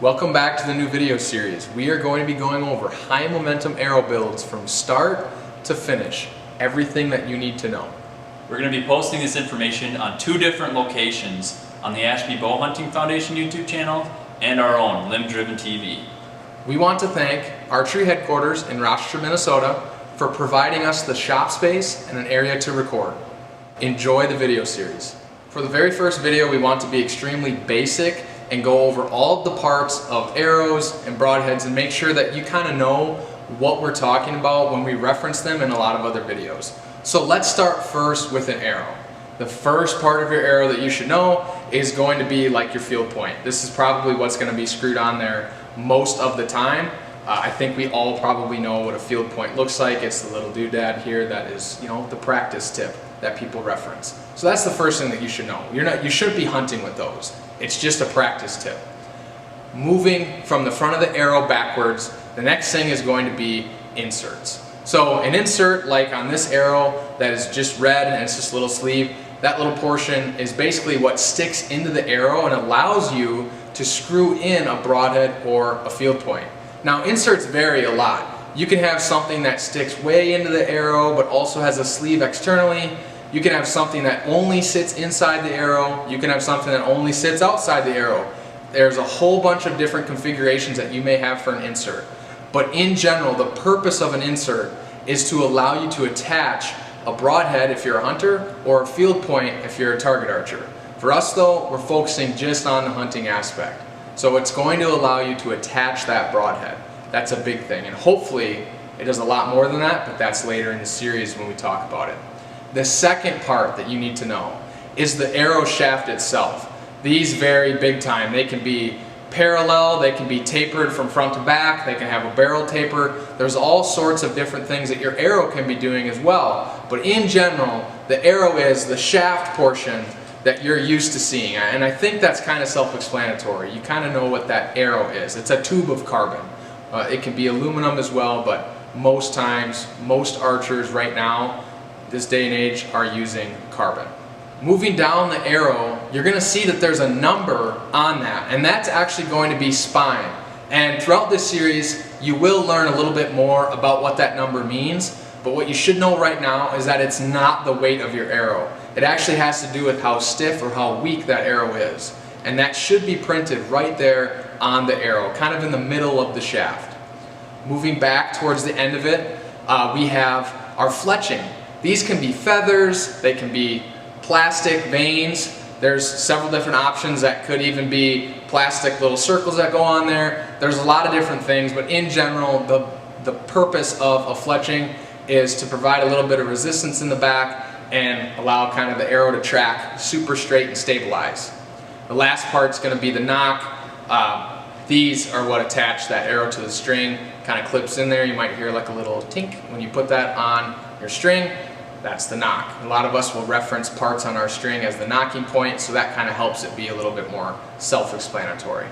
Welcome back to the new video series. We are going to be going over high momentum arrow builds from start to finish. Everything that you need to know. We're going to be posting this information on 2 different locations, on the Ashby Bowhunting Foundation YouTube channel and our own Limb Driven TV. We want to thank Archery Headquarters in Rochester, Minnesota for providing us the shop space and an area to record. Enjoy the video series. For the very first video, we want to be extremely basic and go over all of the parts of arrows and broadheads and make sure that you kind of know what we're talking about when we reference them in a lot of other videos. So let's start first with an arrow. The first part of your arrow that you should know is going to be like your field point. This is probably what's going to be screwed on there most of the time. I think we all probably know what a field point looks like. It's the little doodad here that is, the practice tip that people reference. So that's the first thing that you should know. You shouldn't be hunting with those. It's just a practice tip. Moving from the front of the arrow backwards, the next thing is going to be inserts. So an insert, like on this arrow that is just red and it's just a little sleeve, that little portion is basically what sticks into the arrow and allows you to screw in a broadhead or a field point. Now inserts vary a lot. You can have something that sticks way into the arrow but also has a sleeve externally. You can have something that only sits inside the arrow. You can have something that only sits outside the arrow. There's a whole bunch of different configurations that you may have for an insert. But in general, the purpose of an insert is to allow you to attach a broadhead if you're a hunter or a field point if you're a target archer. For us though, we're focusing just on the hunting aspect. So it's going to allow you to attach that broadhead. That's a big thing, and hopefully it does a lot more than that, but that's later in the series when we talk about it. The second part that you need to know is the arrow shaft itself. These vary big time. They can be parallel, they can be tapered from front to back, they can have a barrel taper. There's all sorts of different things that your arrow can be doing as well. But in general, the arrow is the shaft portion that you're used to seeing. And I think that's kind of self-explanatory. You kind of know what that arrow is. It's a tube of carbon. It can be aluminum as well, but most times, most archers right now, this day and age, are using carbon. Moving down the arrow, you're going to see that there's a number on that, and that's actually going to be spine. And throughout this series, you will learn a little bit more about what that number means, but what you should know right now is that it's not the weight of your arrow. It actually has to do with how stiff or how weak that arrow is. And that should be printed right there on the arrow, kind of in the middle of the shaft. Moving back towards the end of it, we have our fletching. These can be feathers, they can be plastic veins. There's several different options that could even be plastic little circles that go on there. There's a lot of different things, but in general, the purpose of a fletching is to provide a little bit of resistance in the back and allow kind of the arrow to track super straight and stabilize. The last part's going to be the nock. These are what attach that arrow to the string, kind of clips in there. You might hear like a little tink when you put that on your string. That's the nock. A lot of us will reference parts on our string as the nocking point, so that kind of helps it be a little bit more self-explanatory.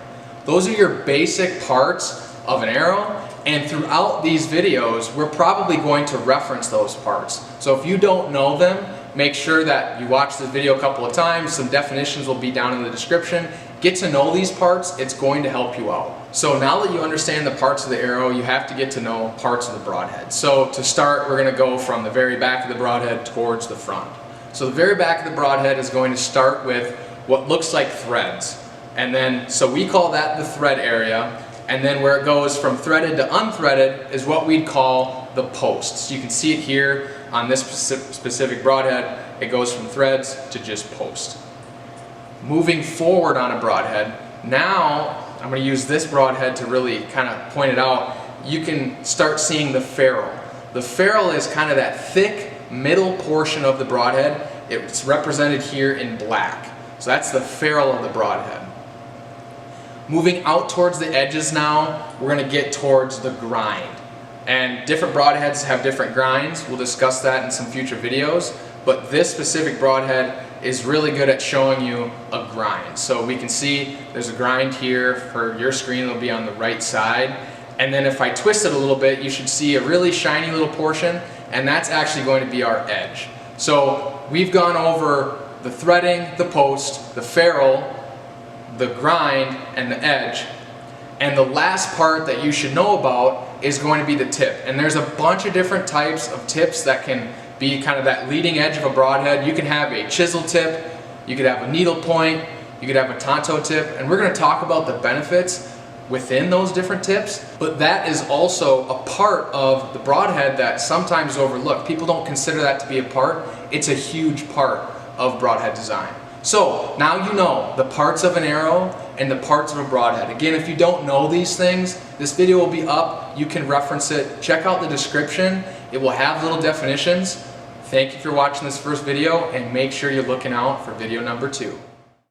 Those are your basic parts of an arrow, and throughout these videos, we're probably going to reference those parts. So if you don't know them, make sure that you watch this video a couple of times. Some definitions will be down in the description. Get to know these parts, it's going to help you out. So now that you understand the parts of the arrow, you have to get to know parts of the broadhead. So to start, we're going to go from the very back of the broadhead towards the front. So the very back of the broadhead is going to start with what looks like threads. And then, so we call that the thread area. And then where it goes from threaded to unthreaded is what we'd call the posts. You can see it here on this specific broadhead. It goes from threads to just post. Moving forward on a broadhead, now I'm going to use this broadhead to really kind of point it out. You can start seeing the ferrule. The ferrule is kind of that thick middle portion of the broadhead. It's represented here in black. So that's the ferrule of the broadhead. Moving out towards the edges now, we're going to get towards the grind. And different broadheads have different grinds. We'll discuss that in some future videos. But this specific broadhead is really good at showing you a grind. So we can see there's a grind here. For your screen, it'll be on the right side. And then if I twist it a little bit, you should see a really shiny little portion, and that's actually going to be our edge. So we've gone over the threading, the post, the ferrule, the grind, and the edge. And the last part that you should know about is going to be the tip. And there's a bunch of different types of tips that can be kind of that leading edge of a broadhead. You can have a chisel tip, you could have a needle point, you could have a tonto tip, and we're going to talk about the benefits within those different tips. But that is also a part of the broadhead that sometimes is overlooked. People don't consider that to be a part. It's a huge part of broadhead design. So now you know the parts of an arrow and the parts of a broadhead. Again, if you don't know these things, this video will be up. You can reference it. Check out the description. It will have little definitions. Thank you for watching this first video, and make sure you're looking out for video number 2.